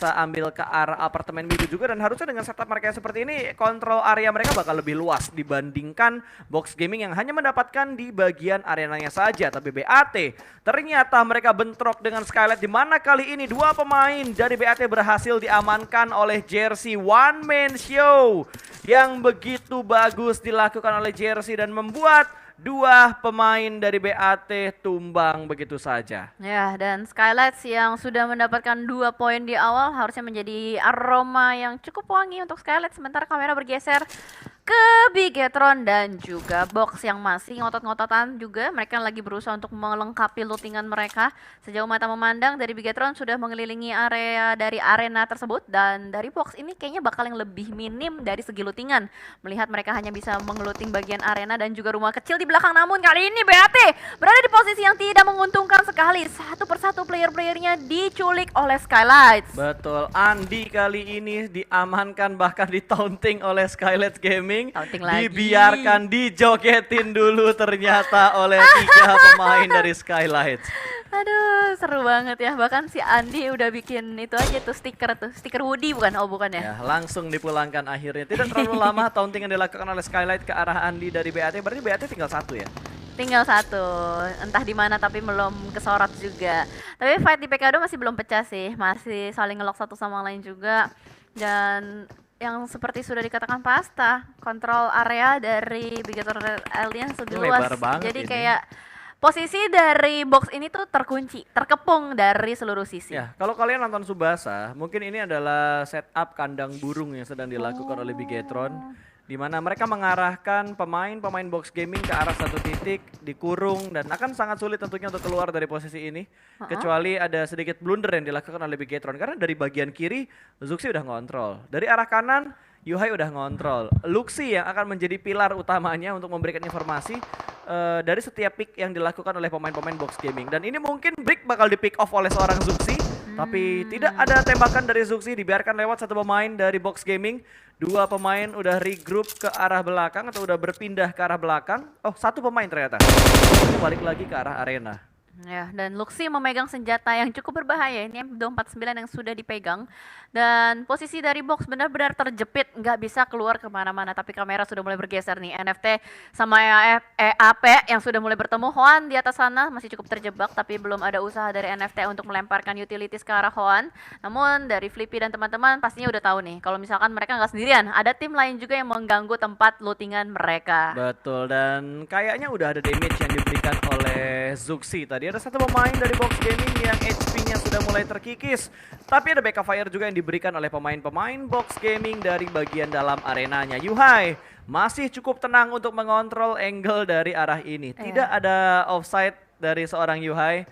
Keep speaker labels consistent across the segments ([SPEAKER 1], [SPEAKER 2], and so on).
[SPEAKER 1] bisa ambil ke arah apartemen biru juga, dan harusnya dengan setup mereka yang seperti ini, kontrol area mereka bakal lebih luas dibandingkan Box Gaming yang hanya mendapatkan di bagian arenanya saja. Tapi BAT ternyata mereka bentrok dengan Skylight, di mana kali ini dua pemain dari BAT berhasil diamankan oleh Jersey. One man show yang begitu bagus dilakukan oleh Jersey dan membuat dua pemain dari BAT tumbang begitu saja.
[SPEAKER 2] Ya, dan Skylights yang sudah mendapatkan 2 poin di awal harusnya menjadi aroma yang cukup wangi untuk Skylights. Sementara kamera bergeser ke Bigetron dan juga Box yang masih ngotot-ngototan juga. Mereka lagi berusaha untuk melengkapi lootingan mereka. Sejauh mata memandang dari Bigetron sudah mengelilingi area dari arena tersebut, dan dari Box ini kayaknya bakal yang lebih minim dari segi lootingan. Melihat mereka hanya bisa mengeluting bagian arena dan juga rumah kecil di belakang, namun kali ini BAT berada di posisi yang tidak menguntungkan sekali. Satu persatu player-playernya diculik oleh Skylights.
[SPEAKER 1] Betul, Andi kali ini diamankan bahkan di-taunting oleh Skylights Gaming.
[SPEAKER 2] Taunting lagi.
[SPEAKER 1] Dibiarkan dijogetin dulu ternyata oleh tiga pemain dari Skylights.
[SPEAKER 2] Aduh, seru banget ya. Bahkan si Andi udah bikin itu aja tuh, stiker Woody bukan? Oh, bukan ya?
[SPEAKER 1] Ya, langsung dipulangkan akhirnya. Tidak terlalu lama taunting yang dilakukan oleh Skylight ke arah Andi dari BAT. Berarti BAT tinggal satu ya?
[SPEAKER 2] Tinggal satu, entah di mana tapi belum kesorot juga. Tapi fight di PKD masih belum pecah sih, masih saling ngelok satu sama lain juga. Dan yang seperti sudah dikatakan Pasta, kontrol area dari Bigetron Alien lebih luas.
[SPEAKER 1] Lebar banget
[SPEAKER 2] Jadi
[SPEAKER 1] ini.
[SPEAKER 2] kayak posisi dari box ini tuh terkunci, terkepung dari seluruh sisi.
[SPEAKER 1] Ya, kalau kalian nonton Subasa, mungkin ini adalah setup kandang burung yang sedang dilakukan oleh Bigetron, di mana mereka mengarahkan pemain Box Gaming ke arah satu titik, dikurung, dan akan sangat sulit tentunya untuk keluar dari posisi ini. Kecuali ada sedikit blunder yang dilakukan oleh Bigetron, karena dari bagian kiri Zuxi udah ngontrol, dari arah kanan Yuhai udah ngontrol. Luxi yang akan menjadi pilar utamanya untuk memberikan informasi dari setiap pick yang dilakukan oleh pemain-pemain Box Gaming. Dan ini mungkin break bakal di pick off oleh seorang Zuxi, tapi tidak ada tembakan dari Zuxi, dibiarkan lewat satu pemain dari Box Gaming. Dua pemain udah regroup ke arah belakang atau udah berpindah ke arah belakang. Oh, satu pemain ternyata. Balik lagi ke arah arena.
[SPEAKER 2] Ya, dan Luxi memegang senjata yang cukup berbahaya. Ini M249 yang sudah dipegang. Dan posisi dari box benar-benar terjepit, nggak bisa keluar kemana-mana. Tapi kamera sudah mulai bergeser nih. NFT sama EAP yang sudah mulai bertemu. Hoan di atas sana masih cukup terjebak, tapi belum ada usaha dari NFT untuk melemparkan utilities ke arah Hoan. Namun dari Flippy dan teman-teman pastinya udah tahu nih, kalau misalkan mereka nggak sendirian, ada tim lain juga yang mengganggu tempat lootingan mereka.
[SPEAKER 1] Betul, dan kayaknya udah ada damage yang diberikan oleh Zuxi tadi. Ada satu pemain dari Box Gaming yang HP-nya sudah mulai terkikis. Tapi ada backup fire juga yang diberikan oleh pemain-pemain Box Gaming dari bagian dalam arenanya. Yuhai masih cukup tenang untuk mengontrol angle dari arah ini. Tidak ada offside dari seorang Yuhai.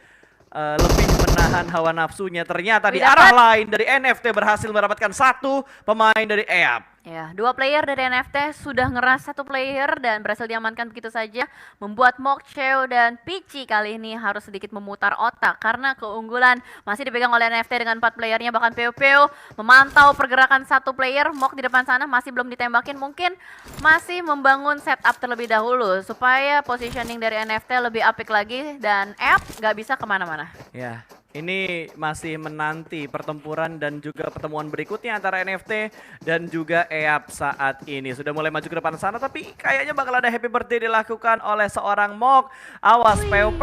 [SPEAKER 1] Lebih menahan hawa nafsunya. Ternyata di arah lain dari NFT berhasil mendapatkan satu pemain dari EAP.
[SPEAKER 2] Ya, dua player dari NFT sudah ngeras satu player dan berhasil diamankan begitu saja, membuat Mokcheo dan Pichi kali ini harus sedikit memutar otak karena keunggulan masih dipegang oleh NFT dengan 4 playernya. Bahkan POPO memantau pergerakan satu player. Mok di depan sana masih belum ditembakin, mungkin masih membangun setup terlebih dahulu supaya positioning dari NFT lebih apik lagi dan App nggak bisa kemana-mana.
[SPEAKER 1] Ya, ini masih menanti pertempuran dan juga pertemuan berikutnya antara NFT dan juga EAP saat ini. Sudah mulai maju ke depan sana, tapi kayaknya bakal ada happy birthday dilakukan oleh seorang Mok. Awas Peu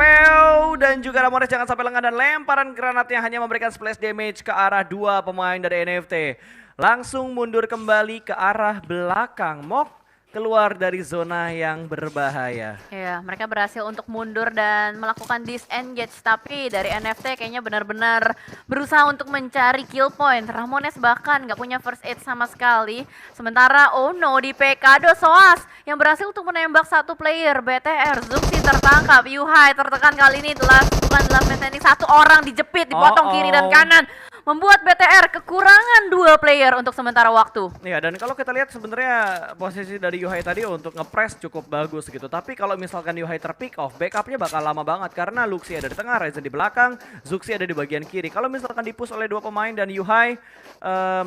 [SPEAKER 1] dan juga Ramones jangan sampai lengah, dan lemparan granat yang hanya memberikan splash damage ke arah dua pemain dari NFT. Langsung mundur kembali ke arah belakang. Mok keluar dari zona yang berbahaya.
[SPEAKER 2] Ya, mereka berhasil untuk mundur dan melakukan disengage, tapi dari NFT kayaknya benar-benar berusaha untuk mencari kill point. Ramones bahkan nggak punya first aid sama sekali. Sementara oh no, di PKD Soas yang berhasil untuk menembak satu player. BTR, Zuxi tertangkap, Yuhai tertekan kali ini, bukan last man standing, satu orang dijepit, dipotong kiri dan kanan. Membuat BTR kekurangan 2 player untuk sementara waktu.
[SPEAKER 1] Ya, dan kalau kita lihat sebenarnya posisi dari Yuhai tadi untuk nge-press cukup bagus gitu. Tapi kalau misalkan Yuhai terpick off, backupnya bakal lama banget karena Luxi ada di tengah, Ryzen di belakang, Zuxi ada di bagian kiri. Kalau misalkan dipush oleh dua pemain dan Yuhai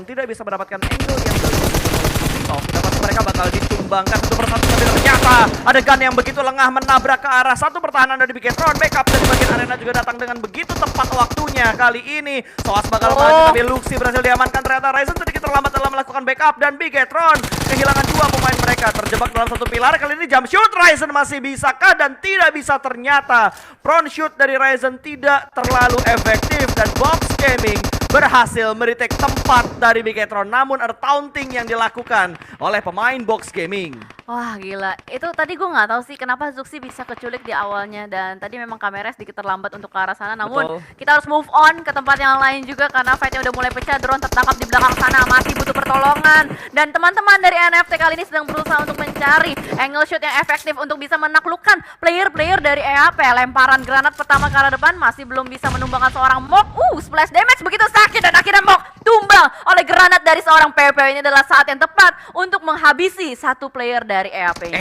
[SPEAKER 1] tidak bisa mendapatkan angle yang bagus untuk pick off, pasti mereka bakal ditunggu dikembangkan satu persatu, tapi ternyata ada gun yang begitu lengah menabrak ke arah satu pertahanan dari Bigetron. Backup dari bagian arena juga datang dengan begitu tepat waktunya. Kali ini Soas bakal maju, tapi Luxi berhasil diamankan. Ternyata Ryzen sedikit terlambat dalam melakukan backup, dan Bigetron kehilangan dua pemain mereka, terjebak dalam satu pilar. Kali ini jump shoot Ryzen masih bisakah, dan tidak bisa ternyata. Front shoot dari Ryzen tidak terlalu efektif, dan Box Gaming berhasil meretake tempat dari Bigetron. Namun ada taunting yang dilakukan oleh pemain Box Gaming.
[SPEAKER 2] Wah gila, itu tadi gue nggak tahu sih kenapa Zuxi bisa keculik di awalnya, dan tadi memang kameranya sedikit terlambat untuk ke arah sana. Namun
[SPEAKER 1] Betul.
[SPEAKER 2] kita harus move on ke tempat yang lain juga karena fightnya udah mulai pecah. Drone tertangkap di belakang sana, masih butuh pertolongan, dan teman-teman dari NFT kali ini sedang berusaha untuk mencari angle shot yang efektif untuk bisa menaklukkan player-player dari EAP. Lemparan granat pertama ke arah depan masih belum bisa menumbangkan seorang Mok. Splash damage begitu sakit, dan akhirnya Mok tumbang oleh granat dari seorang PWP. Ini adalah saat yang tepat untuk menghabisi satu player dari EAP.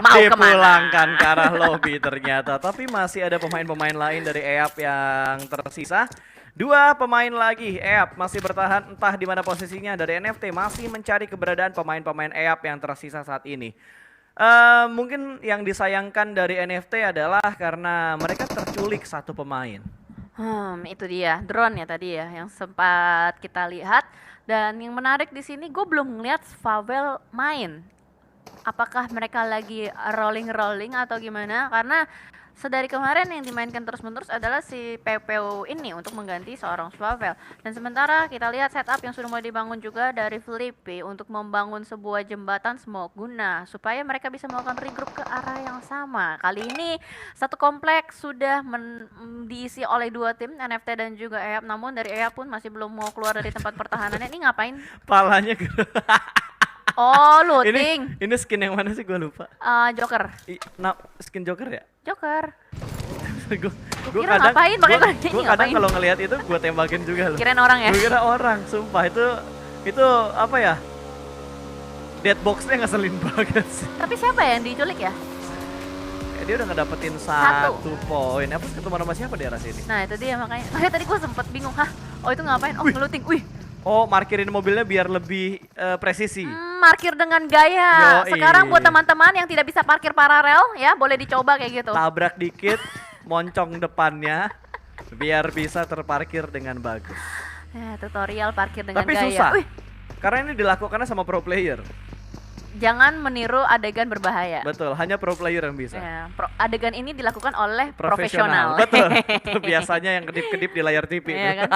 [SPEAKER 2] Mau
[SPEAKER 1] Dipulangkan ke arah lobby ternyata, tapi masih ada pemain-pemain lain dari EAP yang tersisa. Dua pemain lagi EAP masih bertahan, entah di mana posisinya. Dari NFT masih mencari keberadaan pemain-pemain EAP yang tersisa saat ini. Mungkin yang disayangkan dari NFT adalah karena mereka terculik satu pemain.
[SPEAKER 2] Itu dia drone ya tadi ya yang sempat kita lihat. Dan yang menarik di sini gue belum ngeliat Favel main. Apakah mereka lagi rolling atau gimana? Karena sedari kemarin yang dimainkan terus-menerus adalah si PPU ini untuk mengganti seorang Swavel. Dan sementara kita lihat setup yang sudah mulai dibangun juga dari Felipe untuk membangun sebuah jembatan smoke guna supaya mereka bisa melakukan regroup ke arah yang sama. Kali ini satu kompleks sudah diisi oleh dua tim, NFT dan juga EAP. Namun dari EAP pun masih belum mau keluar dari tempat pertahanannya. Ini ngapain?
[SPEAKER 1] Palanya
[SPEAKER 2] Oh, looting.
[SPEAKER 1] Ini skin yang mana sih, gue lupa.
[SPEAKER 2] Joker.
[SPEAKER 1] Skin Joker ya?
[SPEAKER 2] Joker.
[SPEAKER 1] Gue
[SPEAKER 2] kira ngapain pakai lagi,
[SPEAKER 1] gue kadang kalau ngelihat itu gue tembakin juga loh.
[SPEAKER 2] Kirain orang ya?
[SPEAKER 1] Gue kira orang, sumpah itu apa ya? Deadbox-nya ngeselin banget sih.
[SPEAKER 2] Tapi siapa yang diculik ya?
[SPEAKER 1] Dia udah ngedapetin satu poin. Apa ketemu sama siapa di arah sini?
[SPEAKER 2] Nah itu dia makanya tadi gue sempet bingung. Oh itu ngapain? Oh ngeluting. Wih.
[SPEAKER 1] Oh, parkirin mobilnya biar lebih presisi.
[SPEAKER 2] Parkir dengan gaya.
[SPEAKER 1] Yoi.
[SPEAKER 2] Sekarang buat teman-teman yang tidak bisa parkir paralel ya, boleh dicoba kayak gitu.
[SPEAKER 1] Tabrak dikit, moncong depannya biar bisa terparkir dengan bagus.
[SPEAKER 2] Tutorial parkir dengan
[SPEAKER 1] Tapi
[SPEAKER 2] gaya.
[SPEAKER 1] susah.
[SPEAKER 2] Wih.
[SPEAKER 1] Karena ini dilakukannya sama pro player.
[SPEAKER 2] Jangan meniru adegan berbahaya.
[SPEAKER 1] Betul, hanya pro player yang bisa.
[SPEAKER 2] Ya, adegan ini dilakukan oleh profesional.
[SPEAKER 1] Betul. Biasanya yang kedip-kedip di layar TV.
[SPEAKER 2] Iya kan?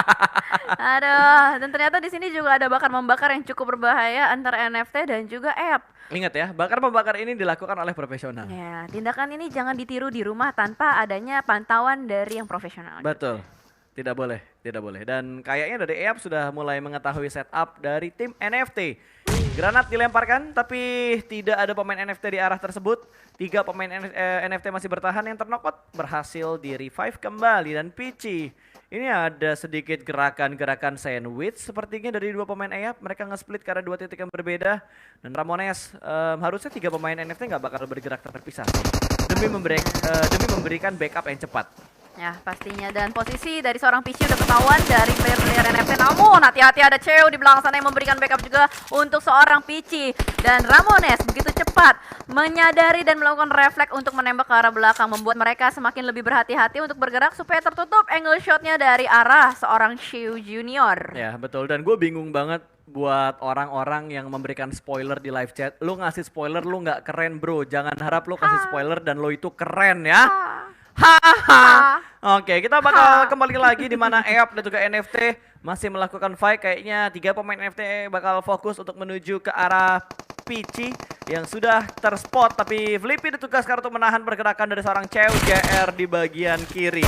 [SPEAKER 2] Aduh, dan ternyata di sini juga ada bakar membakar yang cukup berbahaya antara NFT dan juga EAP.
[SPEAKER 1] Ingat ya, bakar membakar ini dilakukan oleh profesional.
[SPEAKER 2] Ya, tindakan ini jangan ditiru di rumah tanpa adanya pantauan dari yang profesional.
[SPEAKER 1] Betul. Tidak boleh, tidak boleh. Dan kayaknya dari EAP sudah mulai mengetahui setup dari tim NFT. Granat dilemparkan, tapi tidak ada pemain NFT di arah tersebut. 3 pemain NFT masih bertahan, yang ternokot berhasil di revive kembali. Dan Pici, ini ada sedikit gerakan-gerakan sandwich sepertinya dari 2 pemain EAP. Mereka nge-split ke arah 2 titik yang berbeda. Dan Ramones, harusnya 3 pemain NFT nggak bakal bergerak terpisah demi memberikan backup yang cepat.
[SPEAKER 2] Ya pastinya, dan posisi dari seorang Pici udah ketahuan dari player-player NFT. Namun hati-hati ada Cheo di belakang sana yang memberikan backup juga untuk seorang Pici. Dan Ramones begitu cepat menyadari dan melakukan refleks untuk menembak ke arah belakang, membuat mereka semakin lebih berhati-hati untuk bergerak supaya tertutup angle shotnya dari arah seorang Xiu Junior.
[SPEAKER 1] Ya betul, dan gue bingung banget buat orang-orang yang memberikan spoiler di live chat. Lu ngasih spoiler lu nggak keren bro, jangan harap lu kasih spoiler dan lo itu keren ya. Hahaha. Oke, kita bakal kembali lagi di mana EAP dan juga NFT masih melakukan fight. Kayaknya 3 pemain NFT bakal fokus untuk menuju ke arah Pici yang sudah terspot, tapi Flippy ditugaskan untuk menahan pergerakan dari seorang Cheo JR di bagian kiri.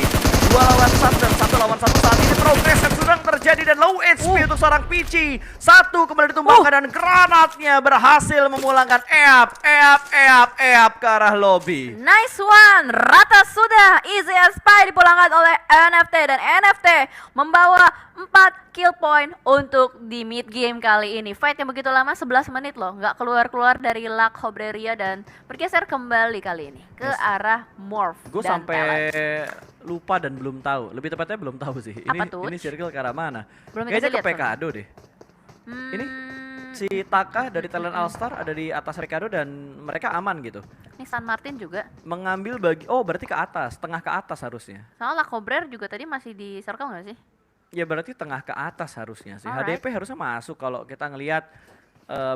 [SPEAKER 1] 2 lawan 1 dan 1 lawan 1 saat ini progres yang sedang terjadi, dan low HP untuk seorang Pici. 1 kembali ditumbangkan dan granatnya berhasil memulangkan EAP ke arah lobby.
[SPEAKER 2] Nice one, rata sudah. Easy as pie dipulangkan oleh NFT, dan NFT membawa 4 kill point untuk di mid game kali ini. Fight yang begitu lama, 11 menit loh, nggak keluar-keluar dari La Cobreria dan bergeser kembali kali ini ke arah Morph.
[SPEAKER 1] Gue
[SPEAKER 2] dan
[SPEAKER 1] sampai
[SPEAKER 2] Talent.
[SPEAKER 1] lupa dan belum tahu. Lebih tepatnya belum tahu sih.
[SPEAKER 2] Apa tuh?
[SPEAKER 1] Ini circle ke arah mana?
[SPEAKER 2] Belum
[SPEAKER 1] Kayaknya
[SPEAKER 2] dikasih
[SPEAKER 1] ke
[SPEAKER 2] lihat,
[SPEAKER 1] Pekado deh. Ini? Si Taka dari Talent All-Star ada di atas Ricardo dan mereka aman gitu.
[SPEAKER 2] Ini San Martin juga.
[SPEAKER 1] Mengambil berarti ke atas, tengah ke atas harusnya.
[SPEAKER 2] Soalnya Cobrer juga tadi masih di circle nggak sih?
[SPEAKER 1] Ya berarti tengah ke atas harusnya sih.
[SPEAKER 2] Alright.
[SPEAKER 1] HDP harusnya masuk kalau kita ngelihat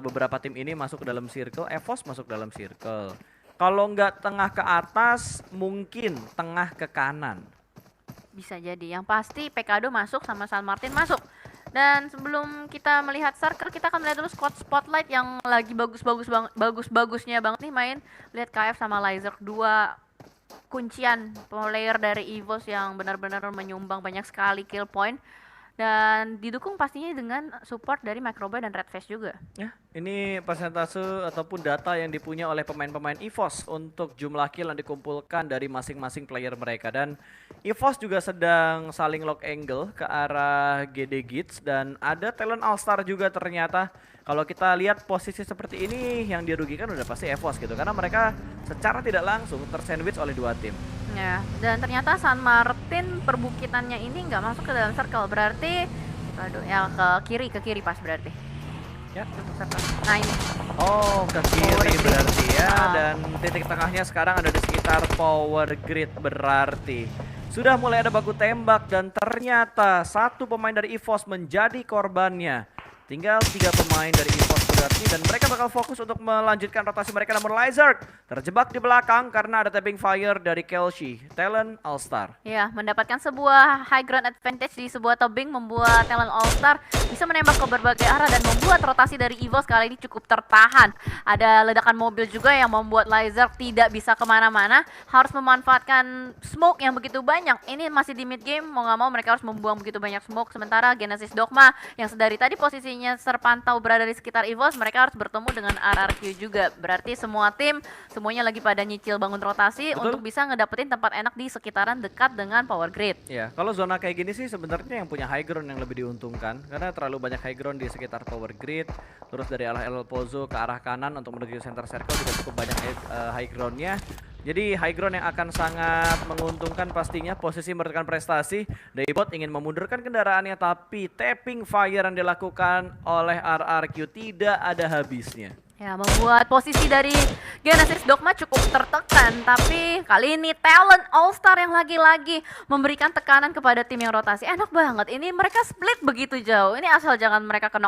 [SPEAKER 1] beberapa tim ini masuk ke dalam circle, EVOS masuk dalam circle. Kalau nggak tengah ke atas, mungkin tengah ke kanan.
[SPEAKER 2] Bisa jadi. Yang pasti Pekado masuk sama San Martin masuk. Dan sebelum kita melihat circle, kita akan melihat dulu squad spotlight yang lagi bagus-bagusnya banget nih main. Lihat KF sama Lizard, dua kuncian player dari EVOS yang benar-benar menyumbang banyak sekali kill point. Dan didukung pastinya dengan support dari Microba dan Redface juga.
[SPEAKER 1] Ya, ini persentase ataupun data yang dipunya oleh pemain-pemain EVOS untuk jumlah kill yang dikumpulkan dari masing-masing player mereka. Dan EVOS juga sedang saling lock angle ke arah GD Gits dan ada talent All-Star juga ternyata. Kalau kita lihat posisi seperti ini yang dirugikan udah pasti EVOS gitu. Karena mereka secara tidak langsung tersandwich oleh dua tim.
[SPEAKER 2] Ya, dan ternyata San Martin perbukitannya ini nggak masuk ke dalam circle, berarti aduh, ya ke kiri pas berarti.
[SPEAKER 1] Ya,
[SPEAKER 2] Untuk circle. Nah ini.
[SPEAKER 1] oh ke
[SPEAKER 2] Power
[SPEAKER 1] kiri
[SPEAKER 2] grid.
[SPEAKER 1] berarti ya.
[SPEAKER 2] Ah.
[SPEAKER 1] Dan titik tengahnya sekarang ada di sekitar power grid berarti. Sudah mulai ada baku tembak dan ternyata satu pemain dari EVOS menjadi korbannya. Tinggal 3 pemain dari EVOS berarti dan mereka bakal fokus untuk melanjutkan rotasi mereka, namun Lizard terjebak di belakang karena ada tapping fire dari Kelshi, talent All-Star.
[SPEAKER 2] Ya, mendapatkan sebuah high ground advantage di sebuah tebing membuat talent All-Star bisa menembak ke berbagai arah dan membuat rotasi dari EVOS kali ini cukup tertahan. Ada ledakan mobil juga yang membuat Lizard tidak bisa kemana-mana, harus memanfaatkan smoke yang begitu banyak. Ini masih di mid game, mau nggak mau mereka harus membuang begitu banyak smoke. Sementara Genesis Dogma yang sedari tadi posisinya terpantau berada di sekitar EVOS, mereka harus bertemu dengan RRQ juga. Berarti semua tim semuanya lagi pada nyicil bangun rotasi.
[SPEAKER 1] Betul.
[SPEAKER 2] Untuk bisa ngedapetin tempat enak di sekitaran dekat dengan power grid.
[SPEAKER 1] Ya, kalau zona kayak gini sih sebenarnya yang punya high ground yang lebih diuntungkan karena terlalu banyak high ground di sekitar power grid. Terus dari arah El Pozo ke arah kanan untuk menuju center circle juga cukup banyak high groundnya. Jadi high ground yang akan sangat menguntungkan pastinya posisi memberikan prestasi. Daybot ingin memundurkan kendaraannya tapi tapping fire yang dilakukan oleh RRQ tidak ada habisnya.
[SPEAKER 2] Ya, membuat posisi dari Genesis Dogma cukup tertekan, tapi kali ini talent All-Star yang lagi-lagi memberikan tekanan kepada tim yang rotasi. Enak banget, ini mereka split begitu jauh. Ini asal jangan mereka ke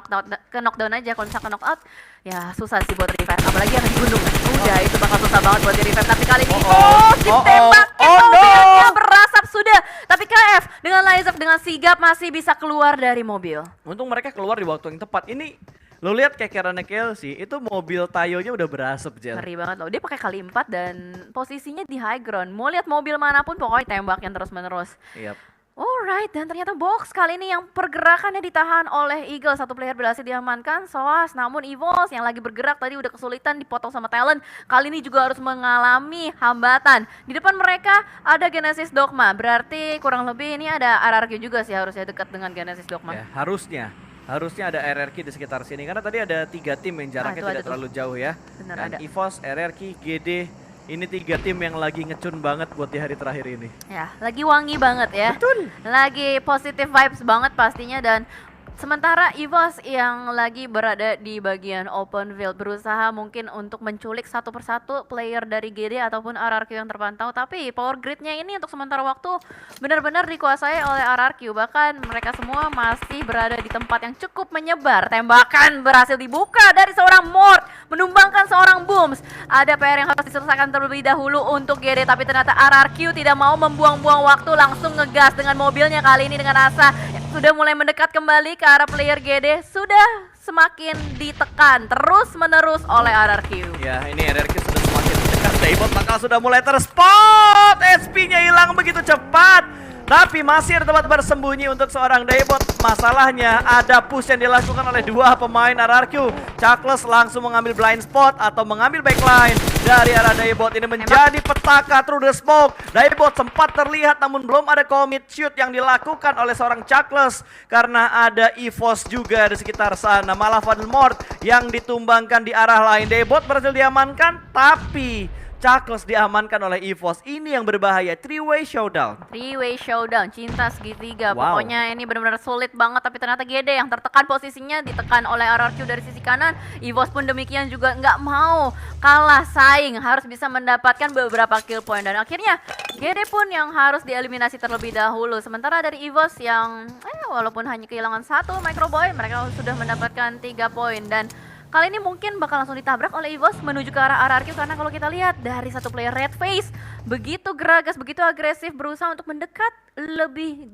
[SPEAKER 2] knockdown aja. Kalau misalkan knockout, ya susah sih buat revive. Apalagi yang di gunung. Udah, itu bakal susah banget buat di revive. Tapi kali ini, ditembakin mobilnya berasap sudah. Tapi KF dengan Lizard dengan sigap masih bisa keluar dari mobil.
[SPEAKER 1] Untung mereka keluar di waktu yang tepat. Ini lo lihat kayak Kerana Kelsi, itu mobil Tayonya udah berasap, Jel.
[SPEAKER 2] Ngeri banget loh, dia pakai kali 4 dan posisinya di high ground. Mau lihat mobil manapun pokoknya tembakin terus-menerus.
[SPEAKER 1] Yap.
[SPEAKER 2] Alright, dan ternyata box kali ini yang pergerakannya ditahan oleh Eagle. Satu player berhasil diamankan, Soas. Namun EVOS yang lagi bergerak tadi udah kesulitan dipotong sama talent. Kali ini juga harus mengalami hambatan. Di depan mereka ada Genesis Dogma. Berarti kurang lebih ini ada RRQ juga sih harusnya dekat dengan Genesis Dogma.
[SPEAKER 1] Ya, harusnya ada RRQ di sekitar sini karena tadi ada 3 tim yang jaraknya
[SPEAKER 2] itu
[SPEAKER 1] tidak
[SPEAKER 2] ada
[SPEAKER 1] terlalu jauh ya.
[SPEAKER 2] Bener,
[SPEAKER 1] Dan
[SPEAKER 2] ada.
[SPEAKER 1] EVOS, RRQ, GD, ini 3 tim yang lagi ngecun banget buat di hari terakhir ini.
[SPEAKER 2] Ya, lagi wangi banget ya.
[SPEAKER 1] Betul.
[SPEAKER 2] Lagi positive vibes banget pastinya dan sementara EVOS yang lagi berada di bagian open field berusaha mungkin untuk menculik satu persatu player dari GD ataupun RRQ yang terpantau, tapi power gridnya ini untuk sementara waktu benar-benar dikuasai oleh RRQ. Bahkan mereka semua masih berada di tempat yang cukup menyebar. Tembakan berhasil dibuka dari seorang Mort menumbangkan seorang Booms. Ada PR yang harus diselesaikan terlebih dahulu untuk GD, tapi ternyata RRQ tidak mau membuang-buang waktu, langsung ngegas dengan mobilnya kali ini dengan Asa sudah mulai mendekat kembali ke arah player GD, sudah semakin ditekan terus-menerus oleh RRQ.
[SPEAKER 1] Ya, ini RRQ sudah semakin dekat. Daybot bakal sudah mulai terspot. SP-nya hilang begitu cepat. Tapi masih ada tempat bersembunyi untuk seorang Daybot. Masalahnya ada push yang dilakukan oleh 2 pemain RRQ. Chuckles langsung mengambil blind spot atau mengambil backline dari arah Daybot. Ini menjadi petaka through the smoke. Daybot sempat terlihat namun belum ada commit shoot yang dilakukan oleh seorang Chuckles karena ada EVOS juga di sekitar sana. Malah Fadil Mort yang ditumbangkan di arah lain. Daybot berhasil diamankan tapi Chakos diamankan oleh EVOS. Ini yang berbahaya, three-way showdown.
[SPEAKER 2] Three-way showdown, cinta segitiga.
[SPEAKER 1] Wow.
[SPEAKER 2] Pokoknya ini benar-benar sulit banget, tapi ternyata GD yang tertekan posisinya, ditekan oleh RRQ dari sisi kanan. EVOS pun demikian juga nggak mau kalah saing, harus bisa mendapatkan beberapa kill point. Dan akhirnya GD pun yang harus dieliminasi terlebih dahulu. Sementara dari EVOS yang walaupun hanya kehilangan 1 Microboy, mereka sudah mendapatkan 3 poin. Dan kali ini mungkin bakal langsung ditabrak oleh EVOS menuju ke arah RRQ, karena kalau kita lihat dari satu player Red Face begitu geragas, begitu agresif berusaha untuk mendekat lebih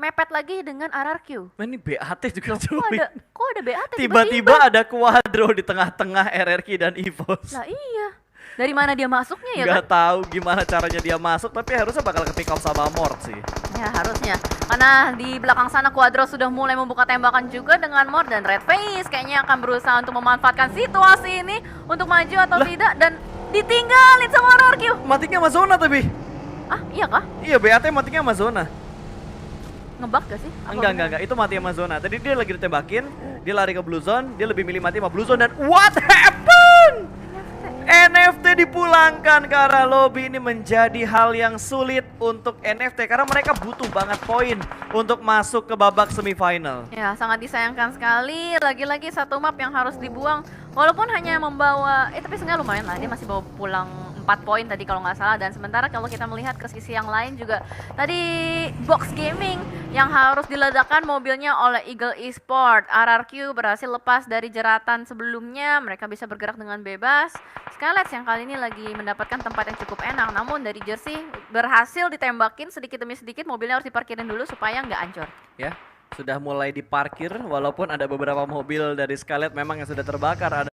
[SPEAKER 2] mepet lagi dengan RRQ.
[SPEAKER 1] Ini BAT juga
[SPEAKER 2] Kok ada BAT
[SPEAKER 1] tiba-tiba ada Quadro di tengah-tengah RRQ dan EVOS.
[SPEAKER 2] Lah iya. Dari mana dia masuknya ya
[SPEAKER 1] Nggak tahu gimana caranya dia masuk, tapi harusnya bakal ke pick up sama Mort sih.
[SPEAKER 2] Ya harusnya, karena di belakang sana Quadro sudah mulai membuka tembakan juga dengan Mort, dan Red Face kayaknya akan berusaha untuk memanfaatkan situasi ini untuk maju atau tidak, dan ditinggalin sama RRQ.
[SPEAKER 1] Matinya sama Zona tapi.
[SPEAKER 2] Ah iya kah?
[SPEAKER 1] Iya, BAT matinya sama Zona.
[SPEAKER 2] Ngebug gak sih?
[SPEAKER 1] Enggak, itu mati sama Zona. Tadi dia lagi ditembakin, dia lari ke Blue Zone, dia lebih milih mati sama Blue Zone, dan what happened? NFT dipulangkan ke arah lobby. Ini menjadi hal yang sulit untuk NFT karena mereka butuh banget poin untuk masuk ke babak semifinal.
[SPEAKER 2] Ya sangat disayangkan sekali, lagi-lagi satu map yang harus dibuang. Walaupun hanya membawa, tapi seenggaknya lumayan lah, dia masih bawa pulang 4 poin tadi kalau nggak salah. Dan sementara kalau kita melihat ke sisi yang lain juga, tadi Box Gaming yang harus diledakkan mobilnya oleh Eagle Esport. RRQ berhasil lepas dari jeratan sebelumnya, mereka bisa bergerak dengan bebas. Skylets yang kali ini lagi mendapatkan tempat yang cukup enak, namun dari Jersey berhasil ditembakin sedikit demi sedikit, mobilnya harus diparkirin dulu supaya nggak hancur.
[SPEAKER 1] Ya, sudah mulai diparkir walaupun ada beberapa mobil dari Scarlet memang yang sudah terbakar, ada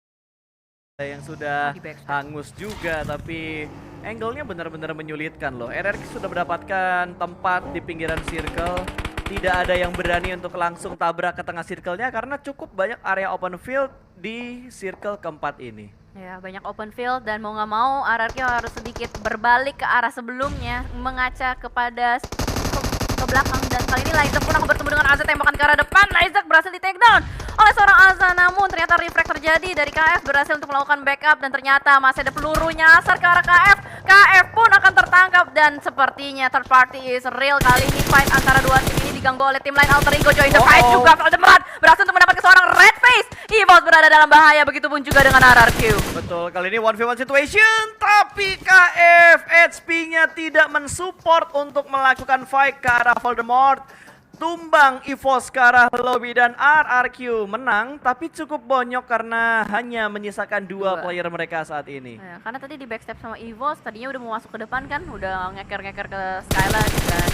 [SPEAKER 1] yang sudah hangus juga, tapi angle-nya benar-benar menyulitkan loh. RRQ sudah mendapatkan tempat di pinggiran circle. Tidak ada yang berani untuk langsung tabrak ke tengah circle-nya karena cukup banyak area open field di circle keempat ini.
[SPEAKER 2] Ya, banyak open field dan mau nggak mau RRQ harus sedikit berbalik ke arah sebelumnya, mengaca kepada ke belakang, dan kali ini Laizer pun akan bertemu dengan Azza, tembakan ke arah depan. Laizer berhasil di take down oleh seorang Azza, namun ternyata reflect terjadi dari KF, berhasil untuk melakukan backup, dan ternyata masih ada peluru nyasar ke arah KF. KF pun akan tertangkap, dan sepertinya third party is real. Kali ini fight antara dua tim ini diganggu oleh tim lain. Alter Ego join the fight juga. Valdemar berhasil untuk mendapatkan seorang Red Face. EVOS berada dalam bahaya, begitupun juga dengan RRQ.
[SPEAKER 1] Betul, kali ini 1v1 situation, tapi KF HP-nya tidak mensupport untuk melakukan fight ke arah Voldemort. Tumbang EVOS ke arah lobby dan RRQ menang, tapi cukup bonyok karena hanya menyisakan dua player mereka saat ini.
[SPEAKER 2] Ya, karena tadi di backstep sama EVOS, tadinya udah mau masuk ke depan kan, udah ngeker-ngeker ke Skyline, dan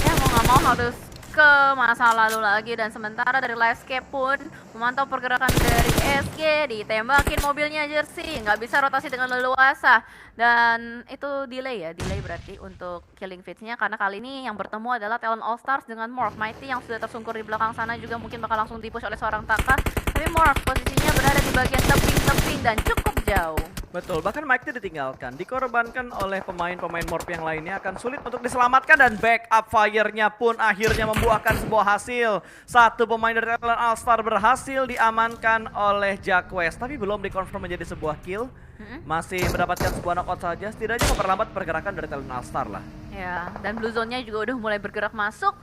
[SPEAKER 2] ya mau nggak mau harus ke masa lalu lagi. Dan sementara dari Livescape pun memantau pergerakan dari SG, ditembakin mobilnya Jersey, nggak bisa rotasi dengan leluasa, dan itu delay berarti untuk killing feeds-nya, karena kali ini yang bertemu adalah Talon All Stars dengan Morph. Mighty yang sudah tersungkur di belakang sana juga mungkin bakal langsung dipush oleh seorang Taka, tapi Morph posisinya berada di bagian tebing-tebing dan cukup jauh.
[SPEAKER 1] Betul, bahkan Mike ditinggalkan, dikorbankan oleh pemain-pemain Morph yang lainnya, akan sulit untuk diselamatkan, dan backup fire-nya pun akhirnya membuahkan sebuah hasil. Satu pemain dari Talon All Star berhasil diamankan oleh Jacques, tapi belum dikonfirm menjadi sebuah kill. Masih mendapatkan sebuah knockout saja, setidaknya memperlambat pergerakan dari Talon All Star lah.
[SPEAKER 2] Ya, dan Blue Zone-nya juga udah mulai bergerak masuk.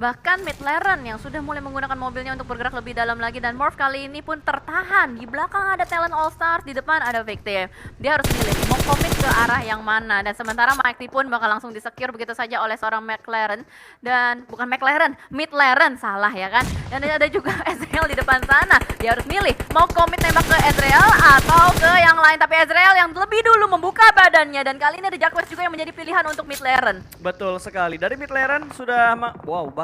[SPEAKER 2] Bahkan mid laren yang sudah mulai menggunakan mobilnya untuk bergerak lebih dalam lagi, dan Morph kali ini pun tertahan. Di belakang ada Talon All Stars, di depan ada Victim. Dia harus milih mau komit ke arah yang mana, dan sementara Mighty pun bakal langsung di-secure begitu saja oleh seorang McLaren. Dan bukan McLaren, mid laren, salah ya kan. Dan ada juga Ezreal di depan sana. Dia harus milih mau komit tembak ke Ezreal atau ke yang lain, tapi Ezreal yang lebih dulu membuka badannya, dan kali ini ada Jacques juga yang menjadi pilihan untuk mid laren.
[SPEAKER 1] Betul sekali, dari mid laren sudah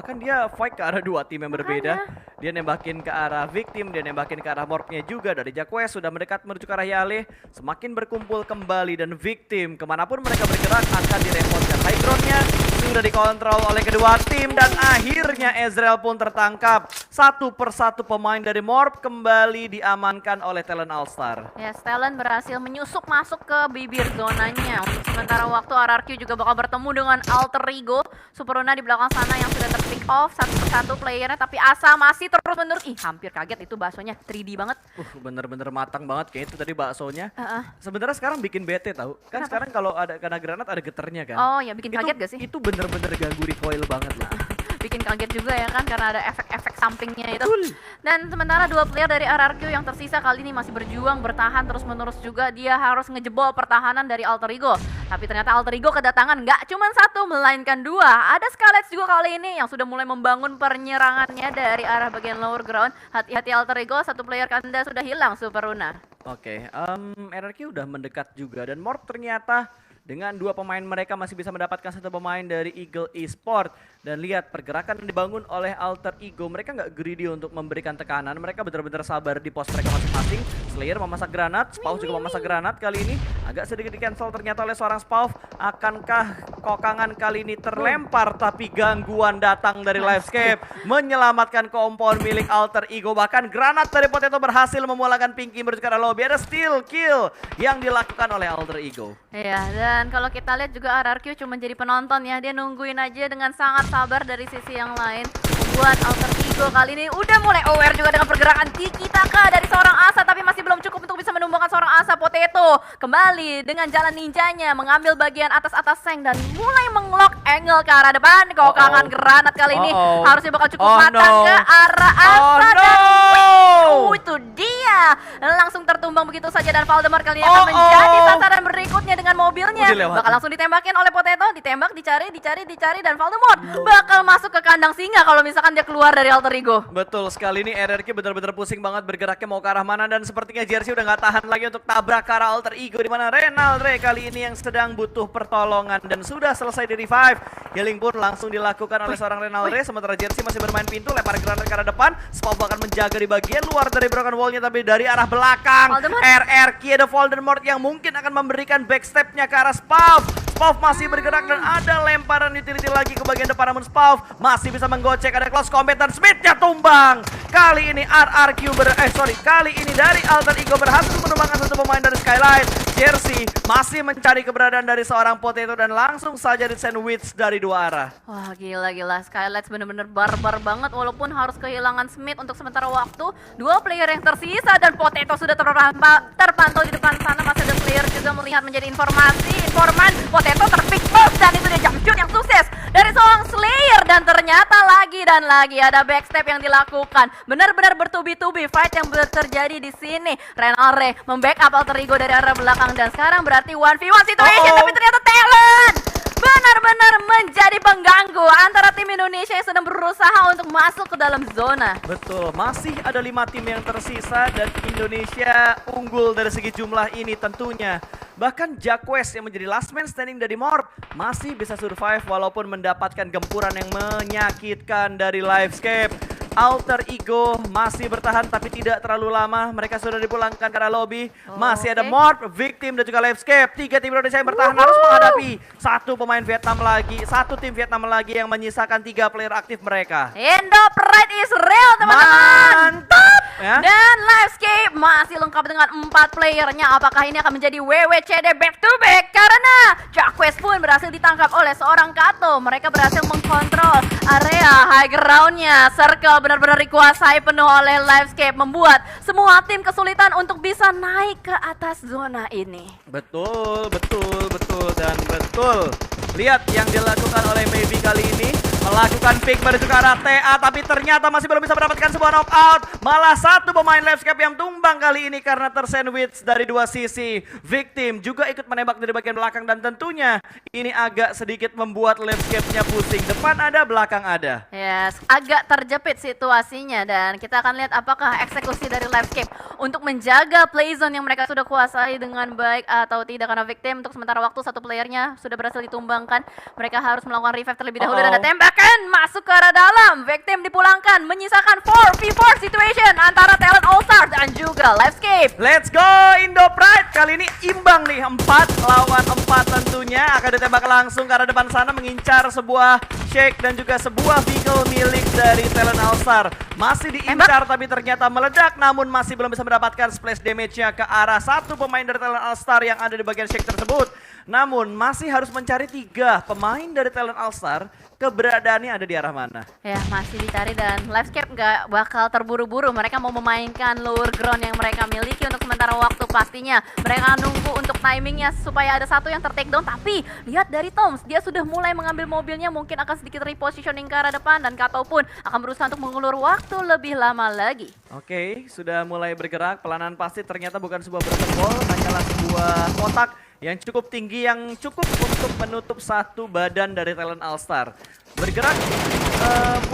[SPEAKER 1] bahkan dia fight ke arah dua tim yang berbeda. Dia nembakin ke arah Victim, dia nembakin ke arah Morph-nya juga. Dari Jacques sudah mendekat menuju ke arah Yale, semakin berkumpul kembali, dan Victim kemanapun mereka bergerak akan direpotkan. High ground-nya sudah dikontrol oleh kedua tim, dan akhirnya Ezreal pun tertangkap. satu persatu pemain dari Morp kembali diamankan oleh Talent All Star.
[SPEAKER 2] Ya, Talent berhasil menyusup masuk ke bibir zonanya. Untuk sementara waktu RRQ juga bakal bertemu dengan Alter Ego Superuna di belakang sana yang sudah terpick off satu persatu playernya, tapi Asa masih terus menerus. Ih, hampir kaget itu baksonya 3D banget.
[SPEAKER 1] Bener-bener matang banget kayak itu tadi baksonya.
[SPEAKER 2] Heeh.
[SPEAKER 1] Sebenarnya sekarang bikin bete tahu. Kan sekarang kalau ada kena granat ada geternya kan.
[SPEAKER 2] Oh ya, bikin kaget gak sih?
[SPEAKER 1] Itu bener-bener ganggu recoil banget lah.
[SPEAKER 2] Bikin kaget juga ya kan, karena ada efek-efek sampingnya itu.
[SPEAKER 1] Betul.
[SPEAKER 2] Dan sementara dua player dari RRQ yang tersisa kali ini masih berjuang bertahan terus menerus juga. Dia harus ngejebol pertahanan dari Alter Ego. Tapi ternyata Alter Ego kedatangan nggak cuma satu melainkan dua. Ada Scarlet juga kali ini yang sudah mulai membangun penyerangannya dari arah bagian lower ground. Hati-hati Alter Ego, satu player Kanda sudah hilang, Superuna.
[SPEAKER 1] Oke, RRQ udah mendekat juga dan Morp ternyata dengan dua pemain mereka masih bisa mendapatkan satu pemain dari Eagle Esport. Dan lihat pergerakan yang dibangun oleh Alter Ego, mereka nggak greedy untuk memberikan tekanan, mereka benar-benar sabar di pos mereka masing-masing. Slayer memasak granat, Spauf juga memasak granat kali ini. Agak sedikit di cancel ternyata oleh seorang Spauf. Akankah kokangan kali ini terlempar, tapi gangguan datang dari Livescape menyelamatkan kompon milik Alter Ego. Bahkan granat dari Potato berhasil memulakan Pinky menuju ke arah lobby. Ada steal kill yang dilakukan oleh Alter Ego.
[SPEAKER 2] Iya, dan kalau kita lihat juga RRQ cuma jadi penonton ya. Dia nungguin aja dengan sangat sabar dari sisi yang lain. Buat Alter Ego kali ini udah mulai aware juga dengan pergerakan Tiki Taka dari seorang Asa, tapi masih belum cukup untuk bisa menumbangkan seorang Asa. Potato kembali dengan jalan ninjanya mengambil bagian atas-atas tank dan mulai menglok angle ke arah depan. Kokangan granat kali ini harusnya bakal cukup matang ke arah Asa dan itu dia langsung tertumbang begitu saja, dan Valdemar kali ini akan menjadi sasaran berikutnya dengan mobilnya. Bakal langsung ditembakin oleh Potato, ditembak, dicari dan Valdemar bakal masuk ke kandang singa kalau misalkan dia keluar dari Alter Ego.
[SPEAKER 1] Betul sekali, ini RRQ benar-benar pusing banget bergeraknya mau ke arah mana, dan sepertinya Jersey udah nggak tahan lagi untuk tabrak ke arah Alter Ego, di mana Renaldre kali ini yang sedang butuh pertolongan dan sudah selesai di revive. Healing pun langsung dilakukan oleh seorang Renaldre, sementara Jersey masih bermain pintu, lempar granat ke arah depan. Spauf akan menjaga di bagian luar dari broken wall-nya, tapi dari arah belakang RRQ ada Voldemort yang mungkin akan memberikan backstep-nya ke arah Spauf. Spauf masih bergerak dan ada lemparan utility lagi ke bagian depan, namun Spauf masih bisa menggocek. Ada close combat dan Smith-nya tumbang. Kali ini kali ini dari Alter Ego berhasil menumbangkan satu pemain dari Skylight. Jersey masih mencari keberadaan dari seorang Potato dan langsung saja di sandwich dari dua arah.
[SPEAKER 2] Wah, gila. Skylights bener-bener barbar banget walaupun harus kehilangan Smith untuk sementara waktu. Dua player yang tersisa dan Potato sudah terpantau di depan sana. Masih ada player juga melihat menjadi informan. Potato terpick off dan itu dia jump shoot yang sukses dari seorang Slayer, dan ternyata lagi ada backstep yang dilakukan. Benar-benar bertubi-tubi fight yang terjadi di sini. Renaldre membackup Alter Ego dari arah belakang dan sekarang berarti 1v1 situation, tapi ternyata Talent benar-benar menjadi pengganggu antara tim Indonesia yang sedang berusaha untuk masuk ke dalam zona.
[SPEAKER 1] Betul, masih ada 5 tim yang tersisa dan Indonesia unggul dari segi jumlah ini tentunya. Bahkan Jacques yang menjadi last man standing dari Morp masih bisa survive walaupun mendapatkan gempuran yang menyakitkan dari Livescape. Alter Ego masih bertahan tapi tidak terlalu lama. Mereka sudah dipulangkan ke arah lobby. Masih ada Morp, Victim dan juga Livescape. 3 tim Indonesia yang bertahan harus menghadapi satu tim Vietnam lagi yang menyisakan 3 player aktif mereka.
[SPEAKER 2] Indo Pride is real, teman-teman.
[SPEAKER 1] Mantap ya.
[SPEAKER 2] Dan Livescape masih lengkap dengan 4 playernya. Apakah ini akan menjadi WWCD back to back? Karena Jacques pun berhasil ditangkap oleh seorang Kato. Mereka berhasil mengkontrol area high groundnya. Circle benar-benar dikuasai penuh oleh Livescape, membuat semua tim kesulitan untuk bisa naik ke atas zona ini.
[SPEAKER 1] Betul. Lihat yang dilakukan oleh Maybe kali ini, melakukan pick menuju ke arah TA, tapi ternyata masih belum bisa mendapatkan sebuah knockout. Malah satu pemain Livescape yang tumbang kali ini karena tersandwich dari 2 sisi. Victim juga ikut menembak dari bagian belakang dan tentunya ini agak sedikit membuat Livescape-nya pusing. Depan ada, belakang ada.
[SPEAKER 2] Yes, agak terjepit situasinya, dan kita akan lihat apakah eksekusi dari Livescape untuk menjaga playzone yang mereka sudah kuasai dengan baik atau tidak, karena Victim untuk sementara waktu satu playernya sudah berhasil ditumbangkan. Mereka harus melakukan revive terlebih dahulu dan ada tembakan masuk ke arah dalam. Victim dipulangkan menyisakan 4v4 situation antara Talent All Stars dan juga Livescape.
[SPEAKER 1] Let's go Indo Pride. Kali ini imbang nih, 4 lawan 4 tentunya. Akan ditembak langsung ke arah depan sana, mengincar sebuah shake dan juga sebuah vehicle milik dari Talent All-Star. Masih diincar tapi ternyata meledak, namun masih belum bisa mendapatkan splash damage-nya ke arah satu pemain dari Talent All-Star yang ada di bagian shake tersebut. Namun masih harus mencari 3 pemain dari Talent All-Star. Keberadaannya ada di arah mana?
[SPEAKER 2] Ya, masih dicari dan Livescape nggak bakal terburu-buru. Mereka mau memainkan lower ground yang mereka miliki untuk sementara waktu pastinya. Mereka nunggu untuk timingnya supaya ada satu yang ter-take down. Tapi lihat dari Toms, dia sudah mulai mengambil mobilnya, mungkin akan sedikit repositioning ke arah depan dan Kato pun akan berusaha untuk mengulur waktu lebih lama lagi.
[SPEAKER 1] Oke, sudah mulai bergerak. Pelanan pasti ternyata bukan sebuah broken wall, hanyalah sebuah kotak yang cukup tinggi, yang cukup untuk menutup satu badan dari Talent All-Star. Bergerak,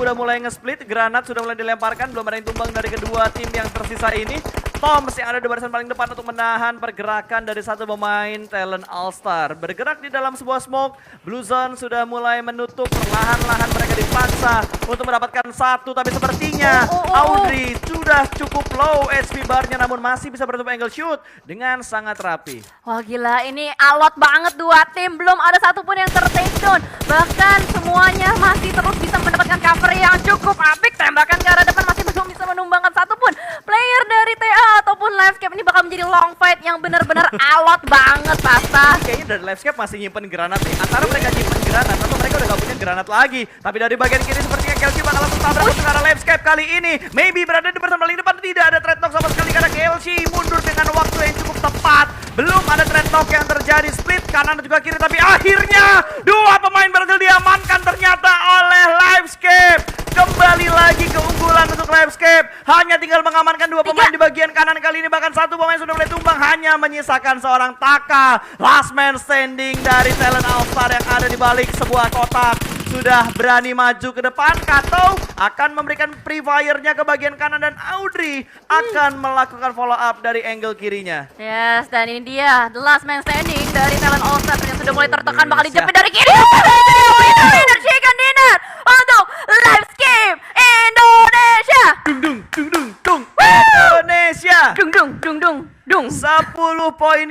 [SPEAKER 1] udah mulai nge-split, granat sudah mulai dilemparkan, belum ada yang tumbang dari kedua tim yang tersisa ini. Toms yang ada di barisan paling depan untuk menahan pergerakan dari satu pemain Talent All-Star. Bergerak di dalam sebuah smoke, Blue Zone sudah mulai menutup, perlahan-lahan mereka dipaksa untuk mendapatkan satu, tapi sepertinya Audrey sudah cukup low HP bar-nya, namun masih bisa bertutup angle shoot dengan sangat rapi.
[SPEAKER 2] Wah gila, ini alot banget dua tim, belum ada satupun yang ter-take down. Bahkan semuanya masih terus bisa mendapatkan cover yang cukup apik. Tembakan ke arah depan masih belum bisa menumbangkan satupun player dari TA ataupun Livescape. Ini bakal menjadi long fight yang benar-benar alot banget, Pasta.
[SPEAKER 1] Kayaknya dari Livescape masih nyimpen granat nih. Antara mereka nyimpen granat atau mereka udah gak punya granat lagi. Tapi dari bagian kiri sepertinya KLC bakal langsung tabrak ke arah Livescape kali ini. Maybe berada di barisan paling depan, tidak ada trade talk sama sekali karena KLC mundur dengan waktu yang cukup tepat. Belum ada trade talk yang terjadi, split kanan dan juga kiri, tapi akhirnya 2 pemain berhasil diamankan ternyata oleh Livescape. Kembali lagi keunggulan untuk Livescape. Hanya tinggal mengamankan 2 pemain di bagian kanan kali ini, bahkan 1 pemain sudah mulai tumbang, hanya menyisakan seorang Taka. Last man standing dari Talent All-Star yang ada di balik sebuah kotak. Sudah berani maju ke depan, Kato akan memberikan free fire-nya ke bagian kanan dan Audrey akan melakukan follow up dari angle kirinya.
[SPEAKER 2] Yes, dan ini dia the last man standing dari Talent All-Star yang sudah mulai tertekan, bakal dijepit dari kiri. Winner chicken dinner untuk Livescape Indonesia.
[SPEAKER 1] Dung dung dung dung dung. Indonesia.
[SPEAKER 2] Dung dung dung dung dung.
[SPEAKER 1] 10 poin